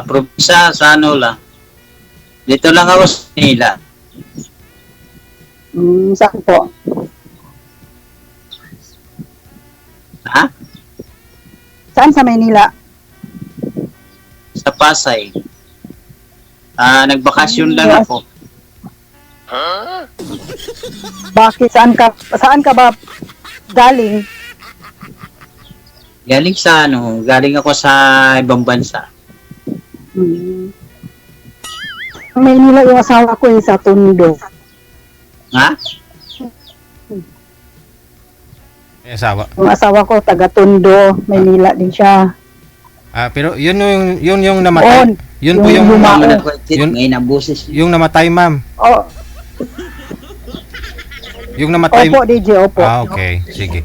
probinsya sa ano lang. Dito lang ako sa Manila. Saan po? Ha? Saan sa Maynila? Sa Pasay. Nagbakasyon lang Yes. ako. Bakit? Saan ka ba galing? Galing ako sa ibang bansa. Maynila yung asawa ko sa Tondo. Ha? May asawa. Yung asawa ko taga Tondo, Maynila din siya. Pero yun yung namatay. On. Yun po Yung yung lumao. Yun- Ngayon ang boses. yung namatay, ma'am. Oh, Yung namatay. opo, DJ, opo. Okay. Sige.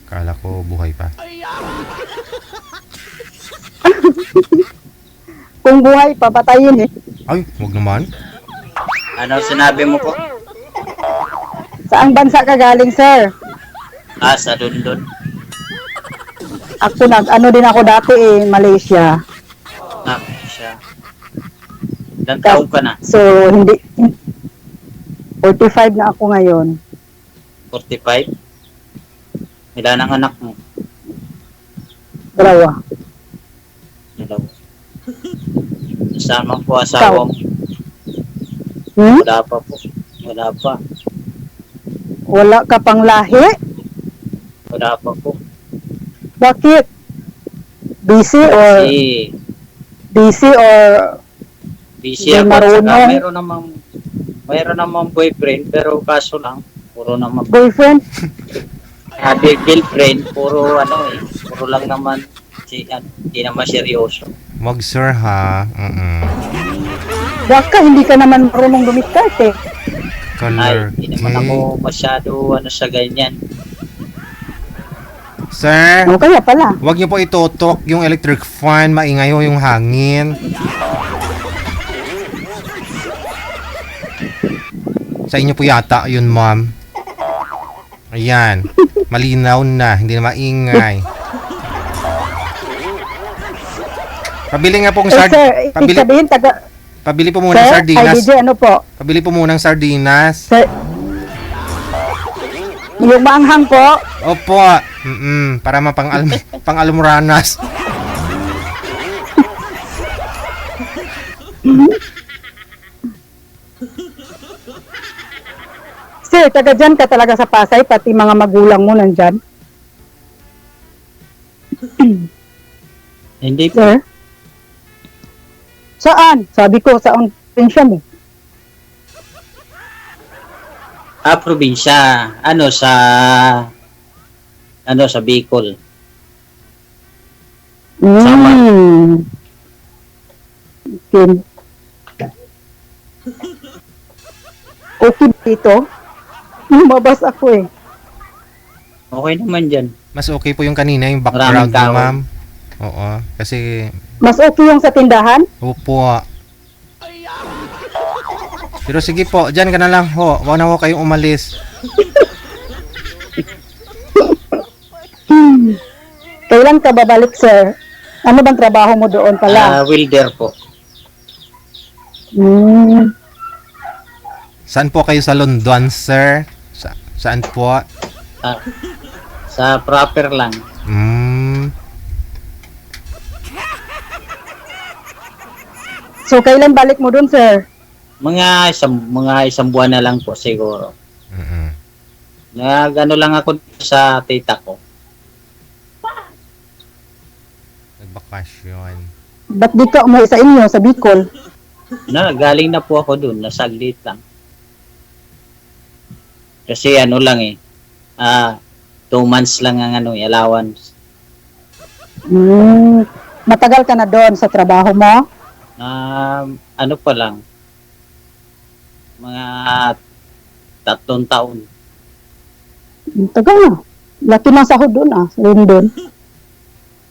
Kala ko buhay pa. Kung buhay, papatayin eh. Ay, wag naman. Ano sinabi mo po? Saan bansa ka galing, sir? Sa London. Ako ano din ako dati Malaysia. Siya. Ilang taon ka na? So, hindi 45 na ako ngayon. 45? Ilan ang anak mo? Dalawa. Dalawa. Isama po asawa mo? Wala pa po. Wala pa. Wala ka pang lahi? Wala pa po. Bakit? Busy or Kasi busy or busy Hindi ako. At saka marunong. mayroon namang boyfriend pero kaso lang puro naman boyfriend? girlfriend puro puro lang naman hindi naman seryoso. Wag, sir, ha. Baka hindi ka naman marunong dumiskarte. Color. Hindi naman ako masyado sa ganyan. Sir, O kaya pala. wag niyo po itutok yung electric fan. Maingay ho yung hangin. Sa inyo po yata yun, ma'am. Ayan. Malinaw na. Hindi na maingay. Pabili nga pong Sir, ibig sabihin Pabili po muna ng Sir, sardinas. DJ, ano po? Pabili po muna ng sardinas. Sir, yung maanghang po, Opo. Para pang-almoranas. sir, taga dyan ka talaga sa Pasay, pati mga magulang mo nandyan. Hindi po. Sir? Saan? Sabi ko, saan probinsya mo? Probinsya. Sa Bicol. Okay. Okay dito? Lumabas ako eh. Okay naman dyan. Mas okay po yung kanina, yung background Maraming niyo, tao. ma'am. Oo. Kasi, Mas okay yung sa tindahan? opo. Pero sige po, dyan ka na lang ho. Huwag na ho kayong umalis. Kailan ka babalik, sir? Ano bang trabaho mo doon pala? Welder po. Saan po kayo sa London, sir? Saan po? Sa proper lang. So, kailan balik mo doon, sir? Mga isang buwan na lang po siguro. Lang ako sa tita ko. Nagbakasyon. Ba't di ka umuwi sa inyo, sa Bicol? Galing na po ako dun, nasaglit lang. Kasi lang 2 months lang ang allowance. Matagal ka na doon sa trabaho mo? Pa lang, mga 3 taon. Tagal na. Laki ng sahod doon sa London.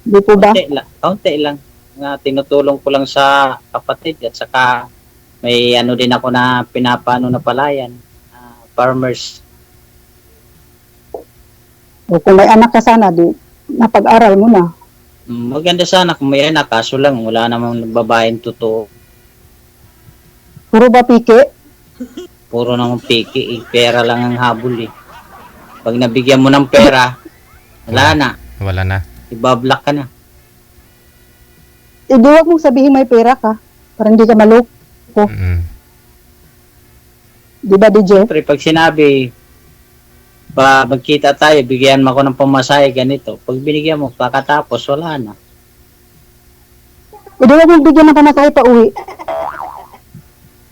Di po ba? Kaunti lang. Tinutulong ko lang sa kapatid at saka may din ako na pinapano na palayan. Farmers. O kung may anak ka sana, di napag-aral mo na. Maganda sana kung may anak, kaso lang wala namang babaeng totoo. Puro ba piki? Puro namang piki, pera lang ang habol eh. Pag nabigyan mo ng pera, wala na, Wala na. ibablock ka na. Eh, di wag mong sabihin may pera ka. Para hindi ka maloko. Mm. Di ba, DJ? Siyempre, pag sinabi, magkita tayo, bigyan mo ako ng pamasahe, ganito. Pag binigyan mo, pagkatapos, wala na. Eh, di wag mong bigyan ng pamasahe pa uwi.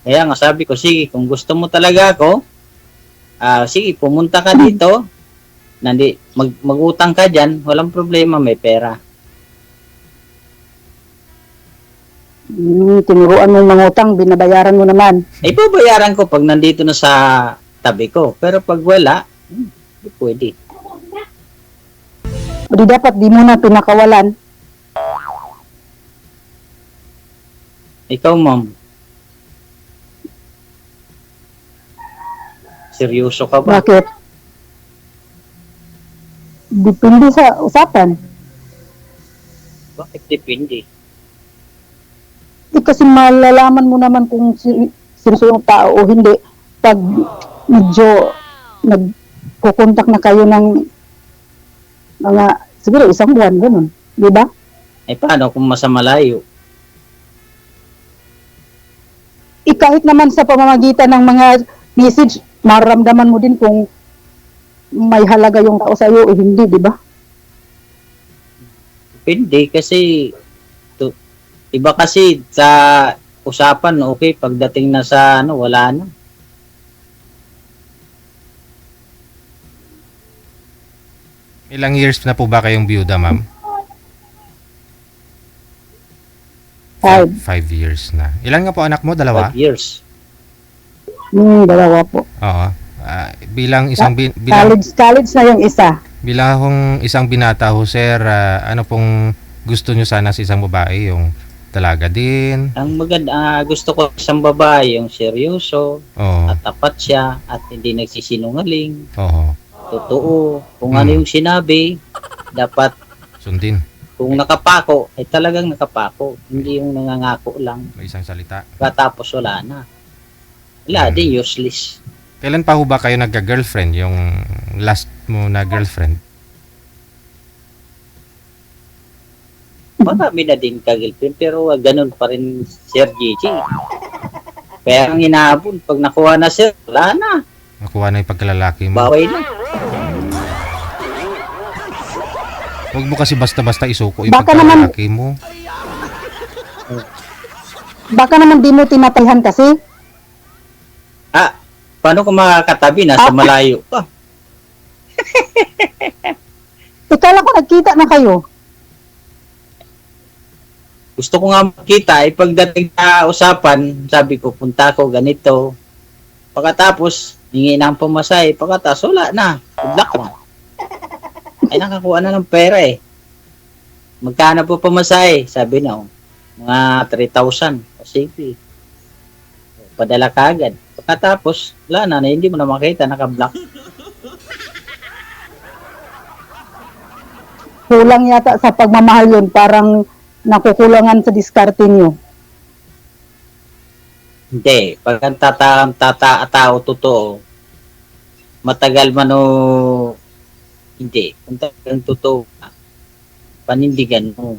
Kaya nga sabi ko, sige, kung gusto mo talaga ako, sige, pumunta ka dito, mag-utang ka dyan, walang problema, may pera. Tinuruan mo mga utang, binabayaran mo naman. Ay, babayaran ko pag nandito na sa tabi ko. Pero pag wala, hindi pwede. O di dapat di mo na pinakawalan. Ikaw, ma'am. Seryoso ka ba? Bakit? Depende sa usapan. Bakit depende? Eh, kasi malalaman mo naman kung sinusunod tao o hindi pag medyo nagkukontak na kayo ng mga siguro isang buwan, ganun. Di ba? Ay, paano kung masa malayo? Kahit naman sa pamamagitan ng mga message, maramdaman mo din kung may halaga yung tao sa iyo o hindi, di ba? Depende kasi iba kasi sa usapan, okay, pagdating na sa wala na. Ilang years na po ba kayong byuda, ma'am? 5 5 years na. Ilan nga po anak mo? Dalawa? 5 years. Dalawa po. Oo. Bilang isang bilang College na yung isa. bilang isang binata ho, sir, ano pong gusto nyo sana sa isang babae? Yung talaga din? Ang maganda, gusto ko isang babae, yung seryoso, Oo. at tapat siya, at hindi nagsisinungaling, Oo. totoo. Kung ano yung sinabi, dapat Sundin. kung nakapako, ay talagang nakapako. Hindi yung nangangako lang. May isang salita. Katapos wala na. Wala din, useless. Kailan pa ho ba kayo nagka-girlfriend? Yung last mo na girlfriend? Marami na din ka-girlfriend, pero ganun pa rin Sir Gigi. Kaya ang inaabon, pag nakuha na sir, wala na. Nakuha na yung pagkalalaki mo. Baway na. Huwag mo kasi basta-basta isuko yung Baka naman- pagkalalaki mo. Baka naman di mo tinatahan kasi. Paano kung makakatabi? Nasa malayo pa. Ikala ko nagkita na kayo. Gusto ko nga makita, pagdating na usapan, sabi ko, punta ko ganito. Pagkatapos, hingi na ang pumasay. Pagkatapos, wala na. Good luck na. Ay, nakakuha na ng pera eh. Magkano po pumasay? Sabi na, mga 3,000. O sige. Padala ka agad. Pagkatapos, wala na, hindi mo na makita, naka-block. Kulang yata sa pagmamahal yun. Parang nakukulangan sa diskarte niyo. Hindi. Pag ang tao totoo, matagal man o hindi. Kung talagang totoo ka, panindigan mo.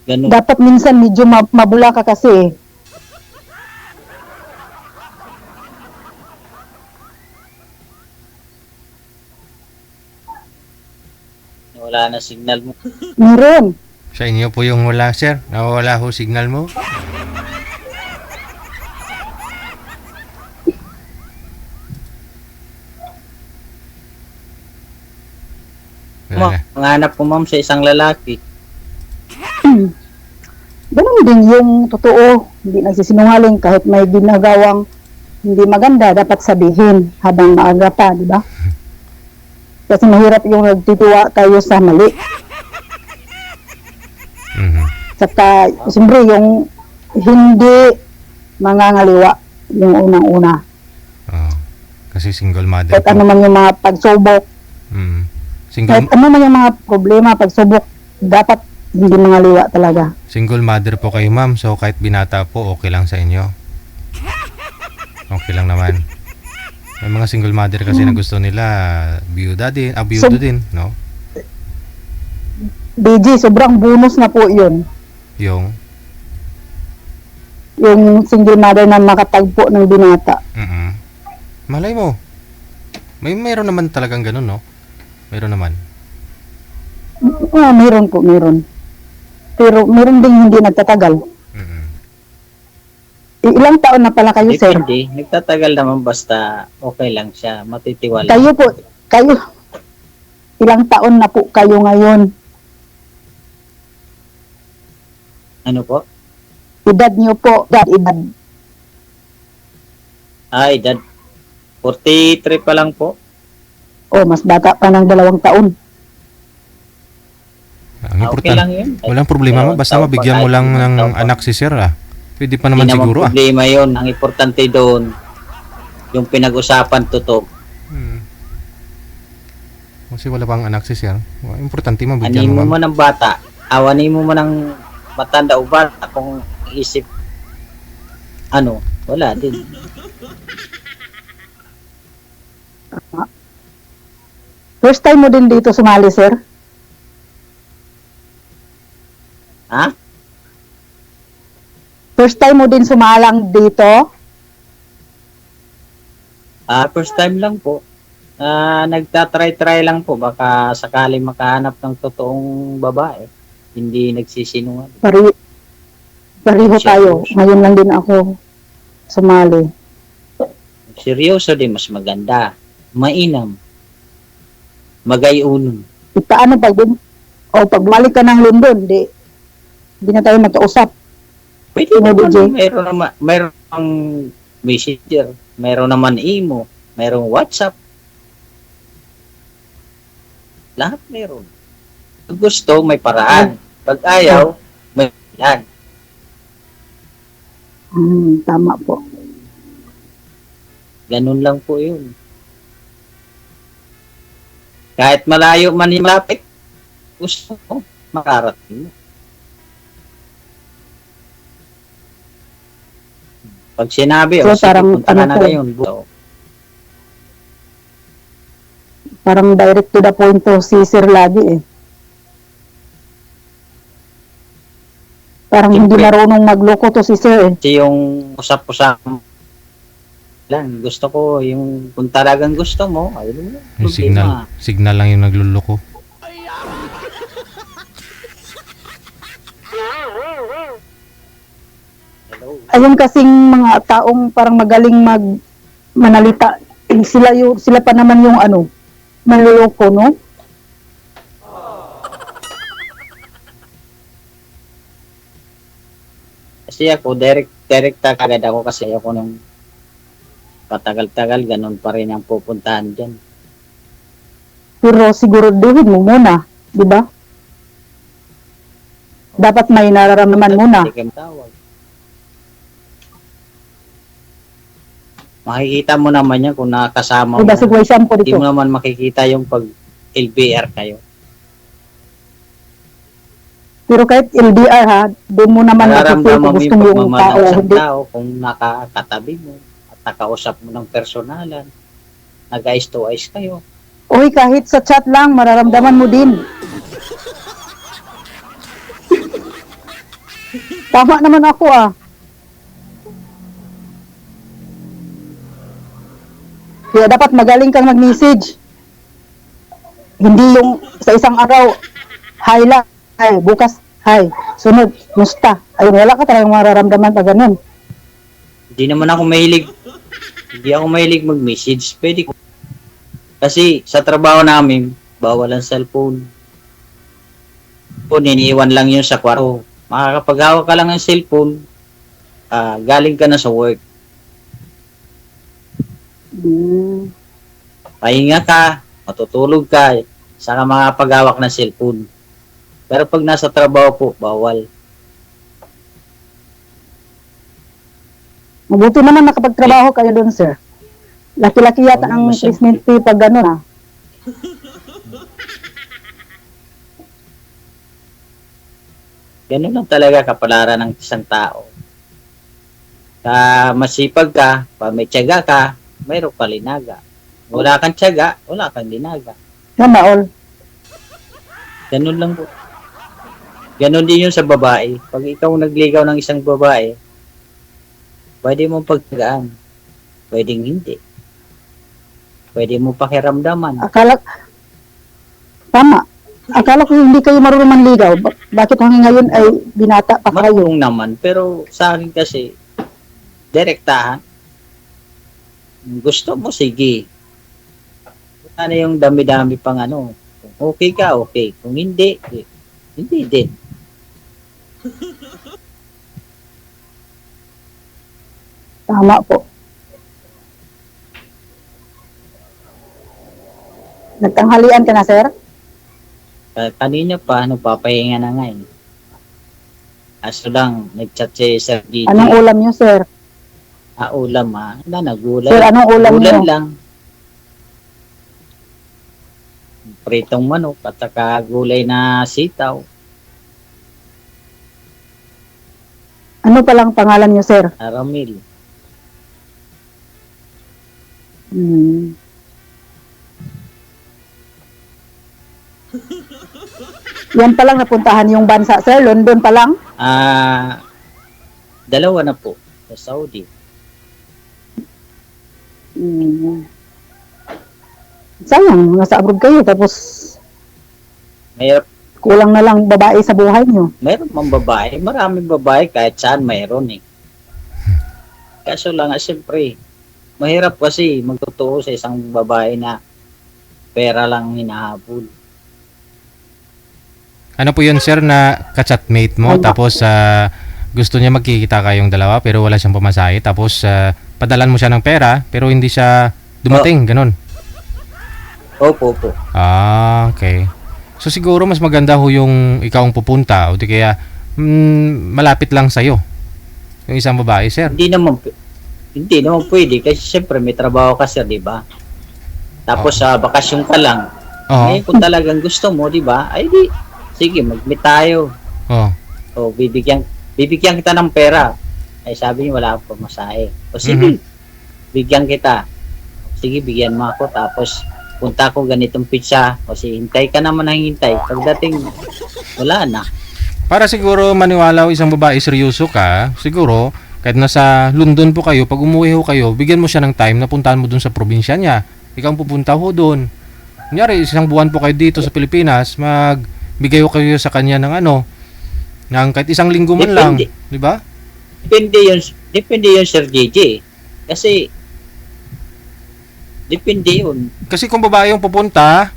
Ganun. Dapat minsan medyo mabula ka kasi. Wala na signal mo. Meron. Sa inyo po yung wala, sir. Nawawala ho signal mo. Wala na. Manganap ko ma'am sa isang lalaki. Ganun din yung totoo. Hindi nagsisinungaling kahit may ginagawang hindi maganda, dapat sabihin habang maaga pa, di ba? Kasi mahirap yung nagtitiwa tayo sa mali. Mhm. Saka, siyempre, yung hindi mangangaliwa yung unang-una. Oo. Kasi single mother Kahit ano po. man yung mga pagsubok, Mhm. Single, Kahit ano man yung mga problema, pagsubok, dapat hindi mga liwa talaga. single mother po kayo, ma'am. So, kahit binata po, okay lang sa inyo. Okay lang naman. May mga single mother kasi na gusto nila byuda din, byudo din, no? BG, sobrang bonus na po yun. Yung, Yung single mother na makatagpo ng binata. malay mo. Mayroon naman talagang ganun, no? Mayroon naman. Meron po, meron. Pero meron ding hindi nagtatagal. Mm-mm. Ilang taon na pala kayo, sir? Depende. Nagtatagal naman basta okay lang siya. Matitiwala. Kayo po, kayo, ilang taon na po kayo ngayon? Ano po? Edad niyo po, edad. Ay, dad. 43 pa lang po. Oh, mas bata pa ng 2 taon. Ang Okay importante, lang yun. walang problema mo. Basta Taon pa, mabigyan mo kahit lang ilang ng taon pa. anak si sir, ah. Pwede pa naman Hindi siguro, ah. problema yun. Ang importante doon, yung pinag-usapan totoo. Kasi wala pang anak si sir. Importante mabigyan Anin mo, mo ma'am. ng bata, awanin mo ng matanda o bata kung isip ano, wala din. First time mo din dito sumali, sir? Ha? First time mo din sumalang dito? First time lang po. Nagtatry-try lang po. Baka sakaling makahanap ng totoong babae. Hindi nagsisinungaling. Pareho tayo. Ngayon lang din ako sumali. Seryoso din, mas maganda. Mainam. Magayunon. Paano pag pagbalik ka ng London, di na tayo magkausap. Pwede Ano, naman. DJ? Mayroon ang messenger. Mayroon naman imo. Mayroong WhatsApp. Lahat meron. Pag gusto, may paraan. Pag ayaw, may yan. Tama po. Ganun lang po yun. Kahit malayo man yung malapit, gusto mo, makarating mo. Pag sinabi, So, sige, parang punta ka ano na po? ngayon. Parang direct to the point to si sir lagi eh. Parang hindi Siyempre. marunong magloko to si sir eh. Kasi yung usap-usap lang, gusto ko, yung kung talagang gusto mo, ayun mo, Yung signal lang yung nagluloko. Hello. Ayun kasing mga taong parang magaling manalita. Sila pa naman yung manluloko, no? Kasi ako, direct kagad ako kasi ako nung patagal-tagal, ganun pa rin ang pupuntahan dyan. Pero siguraduhin mo muna, di ba? Dapat may nararamdaman muna. Hindi kayo matawag. Makikita mo naman yan kung nakasama mo. Diba situation po Hindi dito? mo naman makikita yung pag LBR kayo. Pero kahit LDR ha, doon mo naman makikita Nararamdaman mo gusto yung mo yung pagmamahal tao. ng isang Hindi, tao kung nakakatabi mo at nakausap mo ng personalan. Nag-eyes to eyes kayo. Uy, kahit sa chat lang, mararamdaman mo din. Tama naman ako ah. Kaya dapat magaling kang mag-message. Hindi yung sa isang araw, hi lang, hi, bukas, hi, sunod, musta. Ay, wala ka talagang mararamdaman pag ganun. Hindi naman ako mahilig. Hindi ako mahilig mag-message. Pwede ko. Kasi sa trabaho namin, bawal ang cellphone. Iniiwan lang yun sa kwarto. Makakapaghawak ka lang ng cellphone, galing ka na sa work. Pahinga ka, matutulog ka, saka makapaghawak ng cellphone. Pero pag nasa trabaho po, bawal. Mabuti naman nakapagtrabaho kayo doon, sir. Laki-laki yata Oo, ang masyadong. placement fee pag gano'n ah. Ganun lang talaga kapalaran ng isang tao. Masipag ka, may tiyaga ka, mayroon ka linaga. Wala kang tiyaga, wala kang linaga. Tama, all. Ganun lang po. Ganun din yun sa babae. Pag ikaw nagligaw ng isang babae, pwede mo pagtagaan. Pwedeng hindi. Pwede mo pakiramdaman. Tama. Akala ko hindi kayo marunong manligaw. Bakit hanggang ngayon ay binata pa kayo? Marunong naman, pero sa akin kasi, direktahan. Gusto mo, sige. Ano yung dami-dami pang ano. Kung okay ka, okay. Kung hindi, hindi din. Tama po. Nagtanghalian ka na, sir? Kanina pa, papahinga na nga eh. Aso lang, nag-chat si Sir Gigi. Anong ulam niyo, sir? Ulam Wala na, gulay. Sir, anong ulam Gulay niyo? lang. Pritong manok at saka gulay na sitaw. Ano palang pangalan niyo, sir? Aramil. Hmm. Yan palang napuntahan yung bansa, sir. London pa lang. Dalawa na po sa Saudi. Hmm. Sayang, nasa abroad kayo. Tapos, Mayroon kulang na lang babae sa buhay niyo. mang babae. Maraming babae kahit saan mayroon eh. Kaso lang, siyempre, mahirap kasi magtotoo sa isang babae na pera lang hinahabol. Ano po yun, sir, na ka-chatmate mo, Ay, tapos gusto niya magkikita kayong dalawa, pero wala siyang pamasahe, tapos padalan mo siya ng pera, pero hindi siya dumating, ganun. Opo, opo. Okay. So siguro mas maganda ho yung ikaw ang pupunta, o di kaya malapit lang sa'yo, yung isang babae, sir. Hindi naman pwede kasi siyempre may trabaho ka sir, di ba? Tapos sa bakasyon ka lang. Oo. Kung talagang gusto mo, di ba? Ay di, sige, mag-meet tayo. Oh. O bibigyan kita ng pera. Ay sabi niya wala akong pamasahe. O sige, bigyan kita. Sige, bigyan mo ako. Tapos punta ko ganitong pizza. O sige, hintay ka naman ng hintay. Pagdating, wala na. Para siguro maniwala ho isang babae seryoso ka, siguro kahit nasa London po kayo, pag umuwi ho kayo, bigyan mo siya ng time na puntahan mo dun sa probinsya niya. Ikaw ang pupunta ho dun. Kunyari, isang buwan po kayo dito sa Pilipinas, magbigay ho kayo sa kanya ng ng kahit isang linggo man lang. Di ba? Depende yun Sir JJ. Kasi, depende yun. Kasi kung babae yung pupunta,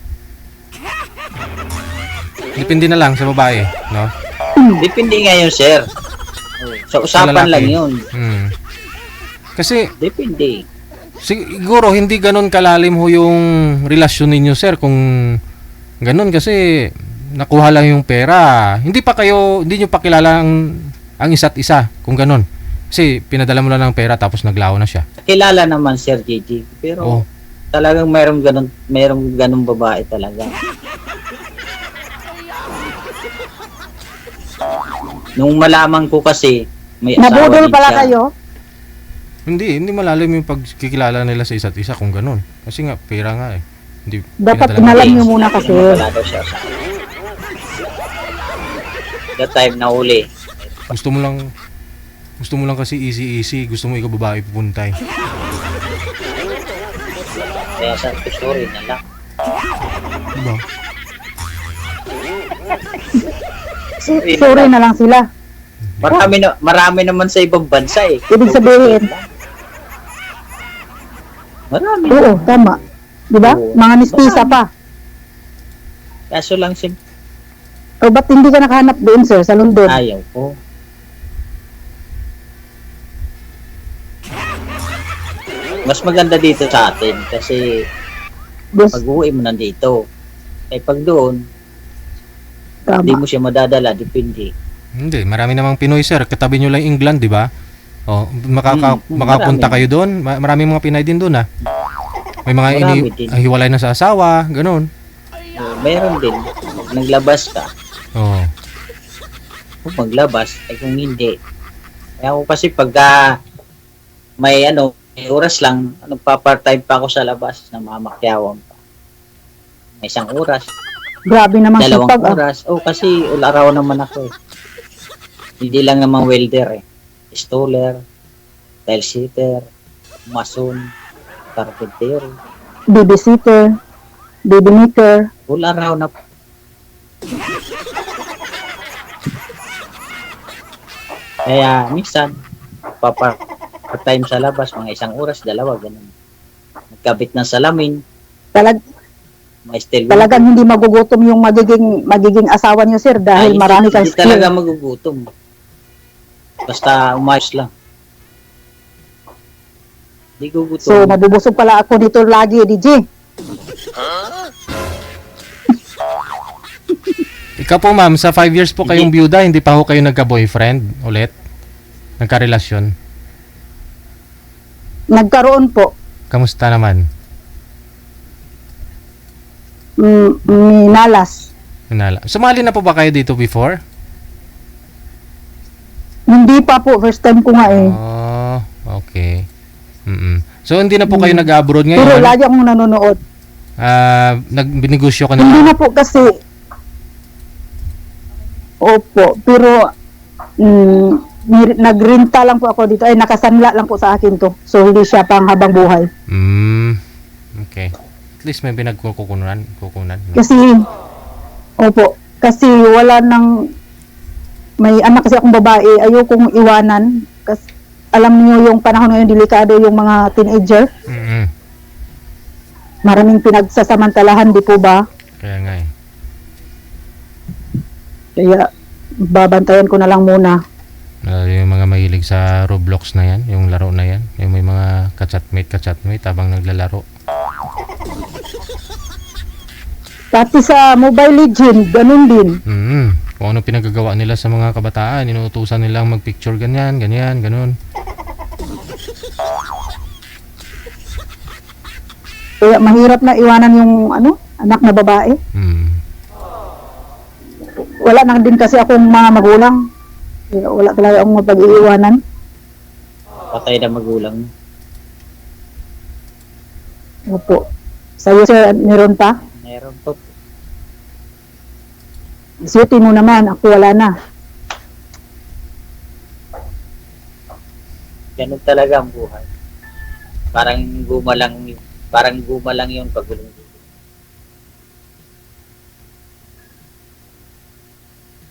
depende na lang sa babae, no? Depende nga yun Sir. Sa usapan lalaki. lang yun. Kasi Depende. siguro hindi ganun kalalim ho yung relasyon ninyo, sir, kung ganun, kasi nakuha lang yung pera. Hindi nyo pa kilala ang isa't isa kung ganun. Kasi pinadala mo lang ng pera tapos naglaho na siya. Kilala naman Sir JJ. Pero talagang mayroong ganun babae talaga. Nung malaman ko kasi may asawa Nabudol din pala siya. kayo. Hindi malalim yung pagkikilala nila sa isa't isa kung ganun. Kasi nga, pera nga eh. Hindi, Dapat pinadala mo. inalam niyo muna kasi. Wala daw siya sa that time na uli. Gusto mo lang kasi easy. Gusto mo ikaw babae pupunta eh. Kaya sa sorry na lang. Diba? Sorry na lang sila. Marami naman sa ibang bansa eh. Ibig sabihin, Marami. oo, tama. Di ba? Oo. Mga mistisa pa. Kaso lang O ba't hindi ka nakahanap doon, sir, sa London? ayaw ko. Mas maganda dito sa atin kasi Yes, pag uwi mo nandito. Pag doon, hindi tama. mo siya madadala, depende. Hindi, marami namang Pinoy, sir. Katabi nyo lang England, di ba? Oh, makapunta marami. kayo doon. Maraming mga Pinay din doon, ah. May mga Marami din. hiwalay na sa asawa, ganun. Meron din. Pag naglabas ka, Oo. kung maglabas, ay kung hindi. Kaya ako kasi pagka may may oras lang, part-time pa ako sa labas, namamakyawan pa. May 1 oras, Grabe naman 2 sipag ah. oras. Kasi ularaw naman ako eh. Hindi lang naman welder eh. Installer, tile sitter, mason, carpenter. Babysitter, baby maker. Ularaw na. Kaya minsan, part-time sa labas, mga 1 oras, 2, ganun. Magkabit ng salamin, may steel. Talagang hindi magugutom yung magiging asawa niyo, sir, dahil marami kang Hindi talaga skill. magugutom. Basta umayos lang. Hindi gugutom. So, mabubusog pala ako dito lagi, DJ. Ikaw po ma'am, sa 5 years po kayong byuda, hindi pa ho kayo nagka-boyfriend ulit? Nagka-relasyon? Nagkaroon po. Kamusta naman? Minalas. Sumali na po ba kayo dito before? Hindi pa po, first time ko nga eh. Oh, okay. So hindi na po kayo nag-abroad ngayon? Pero lagi akong nanonood. Nagbinegosyo ka na Hindi lang? na po kasi. Opo, pero nagrenta lang po ako dito. Ay, nakasanla lang po sa akin to. So, hindi siya pang habang buhay. Okay. At least may kukunan. Kasi, opo, kasi wala nang, may anak kasi akong babae, ayokong iwanan. Kasi, alam niyo yung panahon ngayon, delikado yung mga teenager. Maraming pinagsasamantalahan, di po ba? Kaya nga eh. Kaya, babantayan ko na lang muna. Yung mga mahilig sa Roblox na yan, yung laro na yan, yung may mga kachatmate habang naglalaro. Pati sa Mobile Legend, ganun din. Kung ano pinagagawa nila sa mga kabataan, inuutusan nilang magpicture ganyan, ganun. Kaya mahirap na iwanan yung anak na babae. Wala na din kasi akong mga magulang. Kaya wala talaga akong mapag-iiwanan. Patay na magulang. Opo. Sa'yo, sir, meron pa? Meron po. Swerte mo naman, ako wala na. Ganun talaga ang buhay. Parang gumalang yun pag gulong.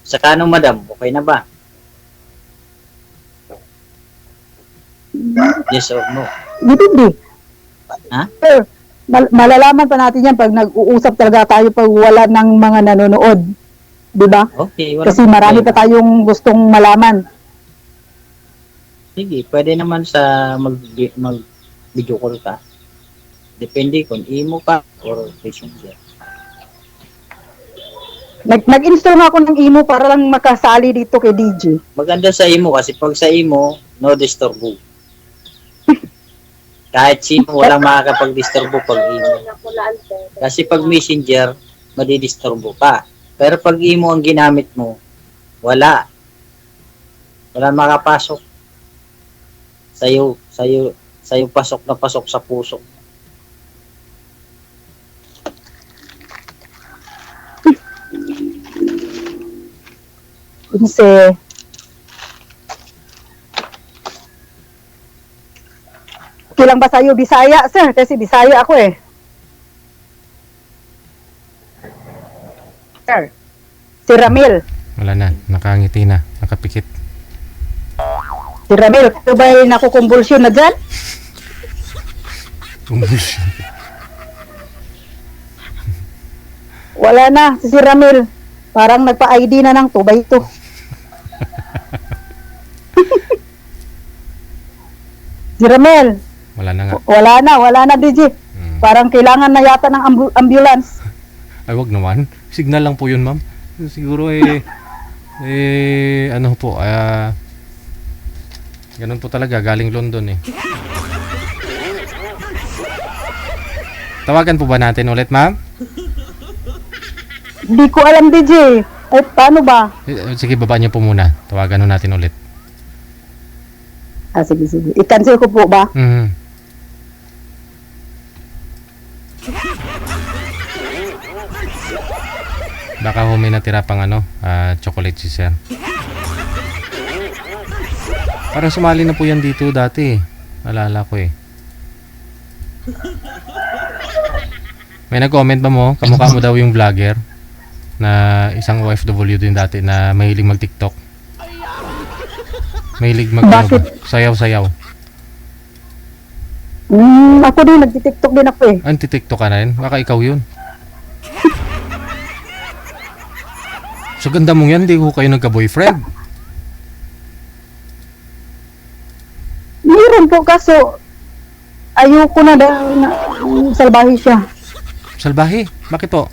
Sa kanong madam, okay na ba? Yes or no? Depende. Ha? Sir, malalaman pa natin yan pag nag-uusap talaga tayo pag wala ng mga nanonood. Diba? Okay. Kasi marami pa tayong gustong malaman. Sige, pwede naman sa mag-video call ka. Depende kung imo ka or messenger. Nag-install nga ako ng imo para lang makasali dito kay DJ. Maganda sa imo kasi pag sa imo, no disturbo. Kahit sino walang makakapag-disturbo pag imo. Kasi pag messenger, madidisturbo ka. Pero pag imo ang ginamit mo, wala. Wala makapasok. Sayo pasok na pasok sa puso. Kasi okay lang ba sa'yo Bisaya, sir? Kasi Bisaya ako eh. Sir, si Ramil. Wala na, nakangiti na, nakapikit. Si Ramil, ito ba'y nakukumbulsyon na dyan? Wala na, si Ramil. Parang nagpa-ID na ng 2x2. Si Ramil, Wala na nga. wala na DJ. Parang kailangan na yata ng ambulance. Ay, wag naman. Signal lang po yun, ma'am. Siguro ano po, ganun po talaga, galing London eh. Tawagan po ba natin ulit, ma'am? Hindi ko alam, DJ. Ay, paano ba? Sige, baba niyo po muna. Tawagan ho natin ulit. Sige, sige. I-cancel ko po ba? Mhm. Baka ho may natira pang chocolate si sir. Parang sumali na po yan dito dati. Alala ko eh. May nag-comment ba mo? Kamukha mo daw yung vlogger na isang OFW din dati na mahilig mag-TikTok. Mahilig mag Bakit? sayaw-sayaw. Ako din, nagti-TikTok din ako eh. Anti-TikTok ka na rin? Baka ikaw yun. So ganda mong yan, di ko kayo nagka-boyfriend. Meron po, kaso ayoko na dahil salbahe siya. Salbahe? Bakit po?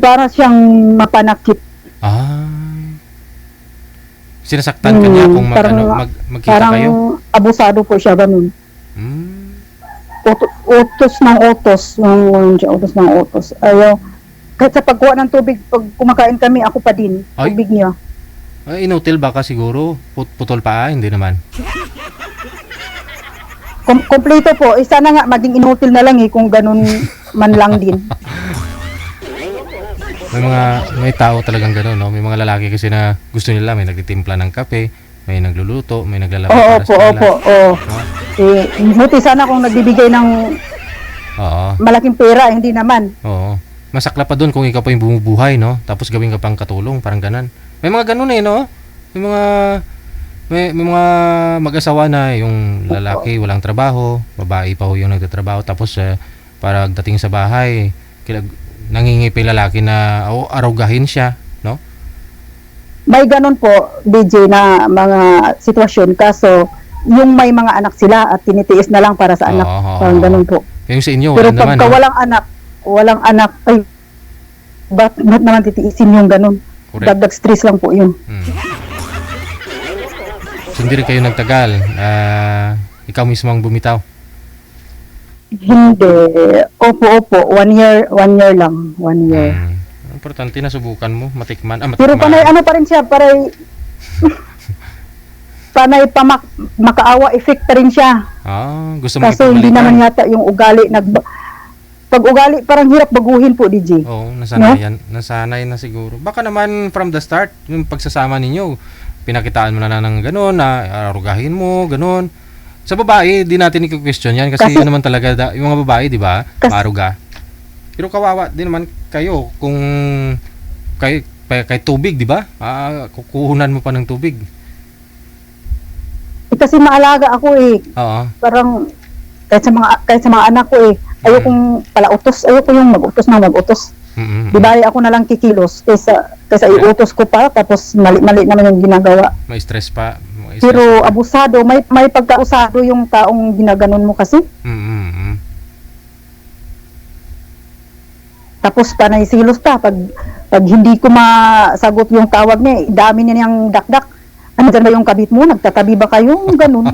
Para siyang mapanakit. Sinasaktan ka niya kung parang, magkita parang kayo? abusado po siya, ganun. Utos ng utos. Utos ng utos. Ayaw. Kahit sa pagkuha ng tubig, pag kumakain kami, ako pa din. Ay? Tubig niya. Ay, inutil baka siguro. Putol pa, hindi naman. Kompleto po. Sana nga maging inutil na lang kung ganun man lang din. May tao talagang gano'n, no? May mga lalaki kasi na gusto nila, may nagtitimpla ng kape, may nagluluto, may naglalaba para sa kanila. Oo. Buti sana kung nagbibigay ng malaking pera, hindi naman. Oo. Masakla pa doon kung ikaw pa yung bumubuhay, no? Tapos gawin ka pang katulong, parang ganan. May mga ganun no? May mga mag-asawa na yung lalaki walang trabaho, babae pa ho yung nagtatrabaho, tapos pagdating sa bahay, nangingi pa yung lalaki na arugahin siya, no? May ganun po, DJ, na mga sitwasyon, kaso yung may mga anak sila at tinitiis na lang para sa anak. Parang ganun po. Yung sa inyo, pero wala naman. Pero pagka walang anak, ay, ba't naman titiisin yung ganun? Correct. Dagdag stress lang po yun. So, hindi rin kayo nagtagal. Ikaw mismo ang bumitaw. Hindi. Opo. 1 year lang. 1 year. Importante na subukan mo. Matikman. Pero panay pa rin siya. Panay pa makaawa effect pa rin siya. Gusto mo kasi hindi naman yata yung ugali. Pag ugali, parang hirap baguhin po, DJ. Oo, nasanay na siguro. Baka naman from the start, yung pagsasama ninyo, pinakitaan mo na ng gano'n, na arugahin mo, gano'n. Sa babae, di natin i-question yan kasi yun naman talaga, yung mga babae, di ba, maaruga. Pero kawawa din naman kayo kung kay tubig, di ba? Kukuhunan mo pa ng tubig. Kasi maalaga ako Oo. Parang kahit sa mga anak ko ayokong palautos, ayoko yung mag-utos. Di ba ako na lang kikilos kaysa iutos ko pa tapos mali naman yung ginagawa. May stress pa. Pero abusado, may pagkausado yung taong ginaganon mo kasi. Tapos panay silos pa pag hindi ko masagot yung tawag niya, dami niya niyang dakdak. Ano dyan ba yung kabit mo? Nagtatabi ba kayo? Ganun.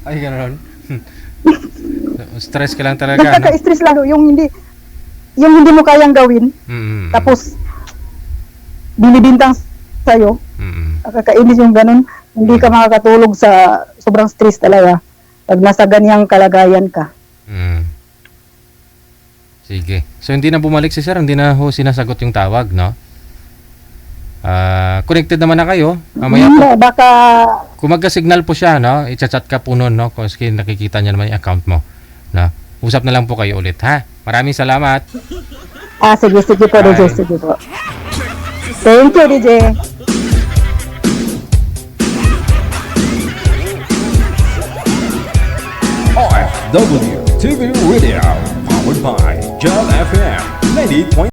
Ay, ganun. Stress ka lang talaga. Nagkaka-stress lang yung hindi mo kayang gawin. Tapos binibintang sa'yo. Nakakainis yung ganun. Hindi ka makakatulog sa sobrang stress talaga pag nasa ganyang kalagayan ka. Sige. So hindi na bumalik si sir, hindi na ho sinasagot yung tawag, no? Connected naman na kayo. Mamaya po. Baka kung magka-signal po siya, no? I-chat ka po nun, no? Kasi nakikita niya naman yung account mo, no? Usap na lang po kayo ulit, ha? Maraming salamat. sige po, DJ. Sige po. Thank you, DJ. RFW TV Radio, powered by Gel FM 90.9.